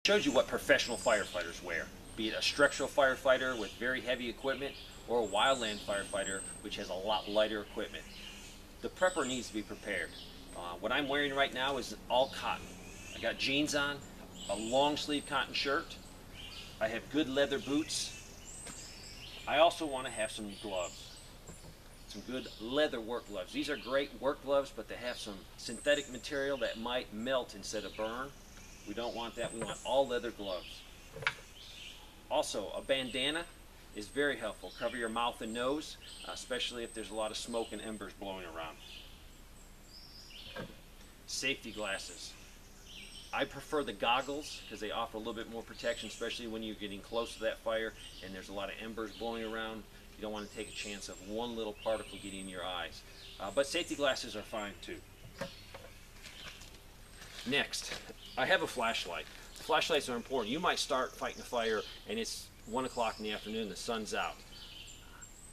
Shows you what professional firefighters wear, be it a structural firefighter with very heavy equipment or a wildland firefighter which has a lot lighter equipment. The prepper needs to be prepared. What I'm wearing right now is all cotton. I got jeans on, a long sleeve cotton shirt, I have good leather boots. I also want to have some gloves, some good leather work gloves. These are great work gloves, but they have some synthetic material that might melt instead of burn. We don't want that. We want all leather gloves. Also, a bandana is very helpful. Cover your mouth and nose, especially if there's a lot of smoke and embers blowing around. Safety glasses. I prefer the goggles because they offer a little bit more protection, especially when you're getting close to that fire and there's a lot of embers blowing around. You don't want to take a chance of one little particle getting in your eyes. But safety glasses are fine too. Next, I have a flashlight. Flashlights are important. You might start fighting a fire and it's 1 o'clock in the afternoon, the sun's out.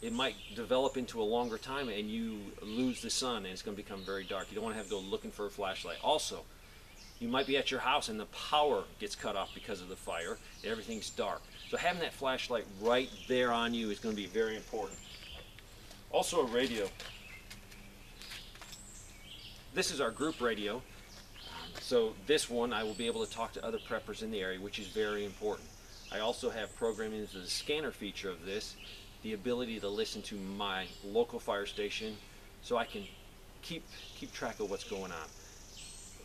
It might develop into a longer time and you lose the sun and it's going to become very dark. You don't want to have to go looking for a flashlight. Also, you might be at your house and the power gets cut off because of the fire and everything's dark. So having that flashlight right there on you is going to be very important. Also a radio. This is our group radio. So this one I will be able to talk to other preppers in the area, which is very important. I also have programmed into the scanner feature of this the ability to listen to my local fire station so I can keep track of what's going on.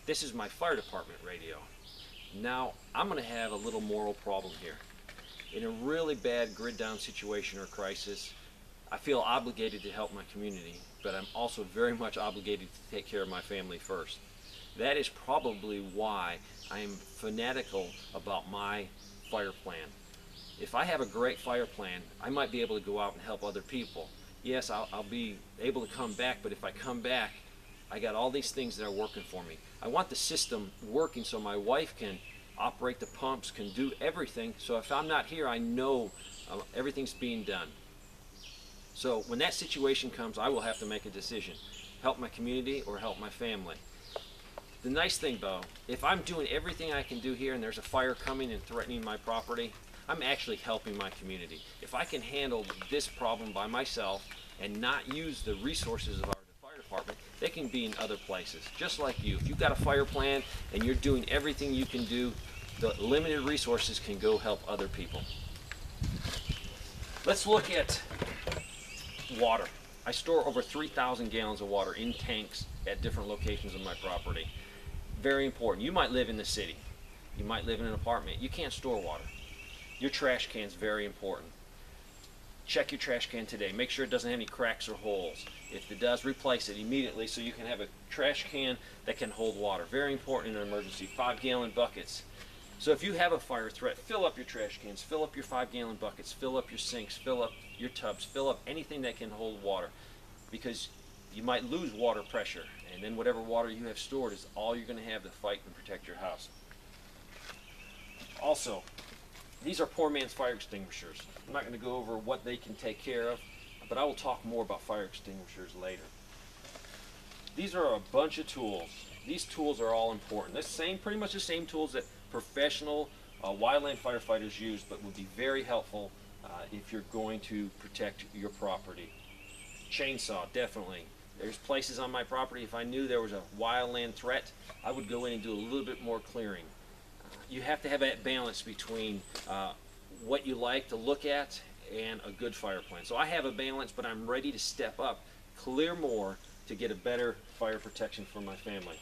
This is my fire department radio. Now I'm going to have a little moral problem here. In a really bad grid down situation or crisis, I feel obligated to help my community, but I'm also very much obligated to take care of my family first. That is probably why I am fanatical about my fire plan. If I have a great fire plan, I might be able to go out and help other people. Yes, I'll be able to come back, but if I come back, I got all these things that are working for me. I want the system working so my wife can operate the pumps, can do everything, so if I'm not here, I know everything's being done. So when that situation comes, I will have to make a decision. Help my community or help my family. The nice thing though, if I'm doing everything I can do here and there's a fire coming and threatening my property, I'm actually helping my community. If I can handle this problem by myself and not use the resources of our fire department, they can be in other places, just like you. If you've got a fire plan and you're doing everything you can do, the limited resources can go help other people. Let's look at water. I store over 3,000 gallons of water in tanks at different locations on my property. Very important. You might live in the city. You might live in an apartment. You can't store water. Your trash can is very important. Check your trash can today. Make sure it doesn't have any cracks or holes. If it does, replace it immediately so you can have a trash can that can hold water. Very important in an emergency. 5-gallon buckets. So if you have a fire threat, fill up your trash cans, fill up your 5-gallon buckets, fill up your sinks, fill up your tubs, fill up anything that can hold water, because you might lose water pressure, and then whatever water you have stored is all you're going to have to fight and protect your house. Also, these are poor man's fire extinguishers. I'm not going to go over what they can take care of, but I will talk more about fire extinguishers later. These are a bunch of tools. These tools are all important. Pretty much the same tools that professional wildland firefighters use, but would be very helpful if you're going to protect your property. Chainsaw, definitely. There's places on my property, if I knew there was a wildland threat, I would go in and do a little bit more clearing. You have to have that balance between what you like to look at and a good fire plan. So I have a balance, but I'm ready to step up, clear more to get a better fire protection for my family.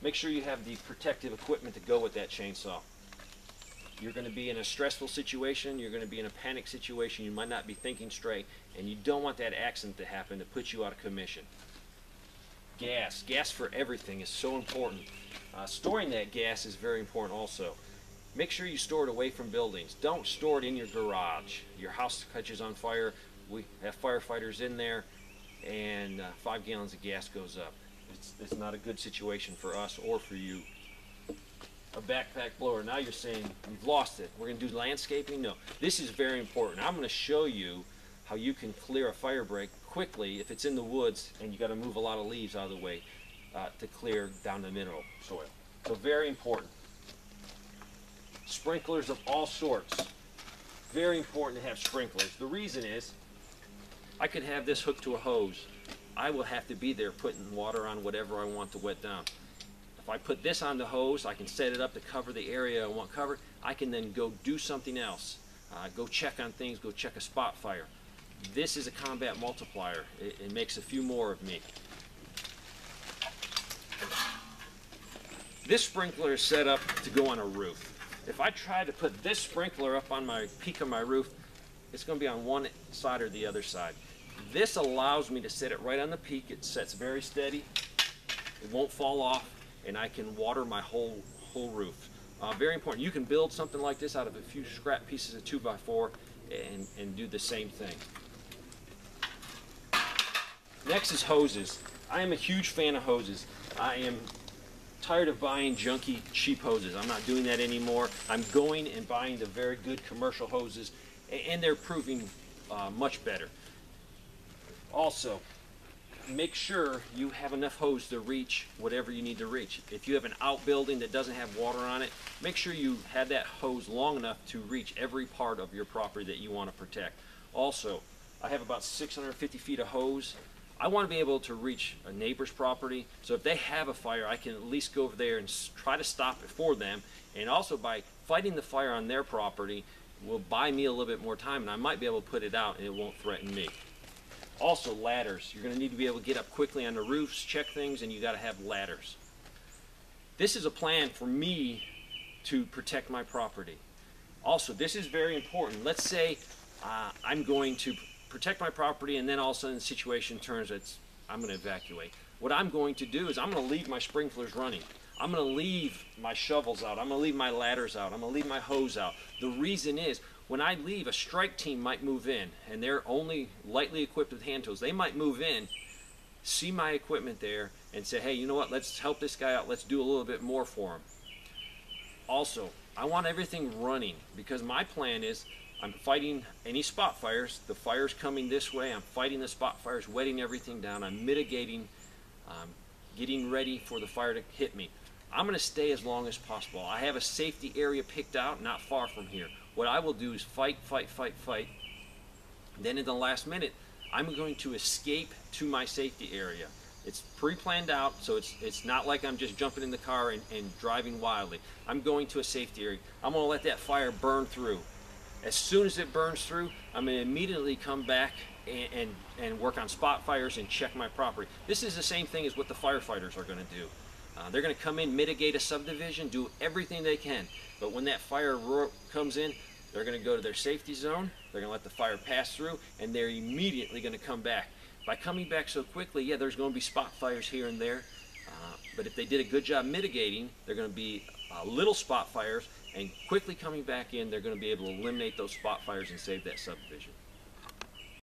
Make sure you have the protective equipment to go with that chainsaw. You're going to be in a stressful situation, you're going to be in a panic situation, you might not be thinking straight, and you don't want that accident to happen to put you out of commission. Gas. Gas for everything is so important. Storing that gas is very important also. Make sure you store it away from buildings. Don't store it in your garage. Your house catches on fire, we have firefighters in there, and 5 gallons of gas goes up. It's not a good situation for us or for you. A backpack blower. Now you're saying you've lost it. We're going to do landscaping? No. This is very important. I'm going to show you how you can clear a fire break quickly if it's in the woods and you got to move a lot of leaves out of the way to clear down the mineral soil. So very important. sprinklers of all sorts. Very important to have sprinklers. The reason is, I could have this hooked to a hose. I will have to be there putting water on whatever I want to wet down. If I put this on the hose, I can set it up to cover the area I want covered. I can then go do something else. Go check on things, go check a spot fire. This is a combat multiplier. It makes a few more of me. This sprinkler is set up to go on a roof. If I try to put this sprinkler up on my peak of my roof, it's going to be on one side or the other side. This allows me to set it right on the peak. It sets very steady. It won't fall off, and I can water my whole roof. Very important. You can build something like this out of a few scrap pieces of 2x4 and do the same thing. Next is hoses. I am a huge fan of hoses. I am tired of buying junky, cheap hoses. I'm not doing that anymore. I'm going and buying the very good commercial hoses, and they're proving much better. Also, make sure you have enough hose to reach whatever you need to reach. If you have an outbuilding that doesn't have water on it, make sure you have that hose long enough to reach every part of your property that you want to protect. Also, I have about 650 feet of hose. I want to be able to reach a neighbor's property, so if they have a fire, I can at least go over there and try to stop it for them. And also, by fighting the fire on their property will buy me a little bit more time, and I might be able to put it out and it won't threaten me. Also, ladders. You're going to need to be able to get up quickly on the roofs, check things, and you got to have ladders. This is a plan for me to protect my property. Also, this is very important. Let's say I'm going to protect my property, and then all of a sudden the situation turns, I'm going to evacuate. What I'm going to do is I'm going to leave my sprinklers running. I'm going to leave my shovels out. I'm going to leave my ladders out. I'm going to leave my hose out. The reason is, when I leave, a strike team might move in, and they're only lightly equipped with hand tools. They might move in, see my equipment there, and say, hey, you know what, let's help this guy out. Let's do a little bit more for him. Also, I want everything running, because my plan is I'm fighting any spot fires. The fire's coming this way. I'm fighting the spot fires, wetting everything down. I'm mitigating, getting ready for the fire to hit me. I'm going to stay as long as possible. I have a safety area picked out not far from here. What I will do is fight, fight, fight, fight. Then in the last minute, I'm going to escape to my safety area. It's pre-planned out, so it's not like I'm just jumping in the car and driving wildly. I'm going to a safety area. I'm going to let that fire burn through. As soon as it burns through, I'm going to immediately come back and work on spot fires and check my property. This is the same thing as what the firefighters are going to do. They're going to come in, mitigate a subdivision, do everything they can. But when that fire comes in, they're going to go to their safety zone, they're going to let the fire pass through, and they're immediately going to come back. By coming back so quickly, yeah, there's going to be spot fires here and there. But if they did a good job mitigating, they're going to be little spot fires, and quickly coming back in, they're going to be able to eliminate those spot fires and save that subdivision.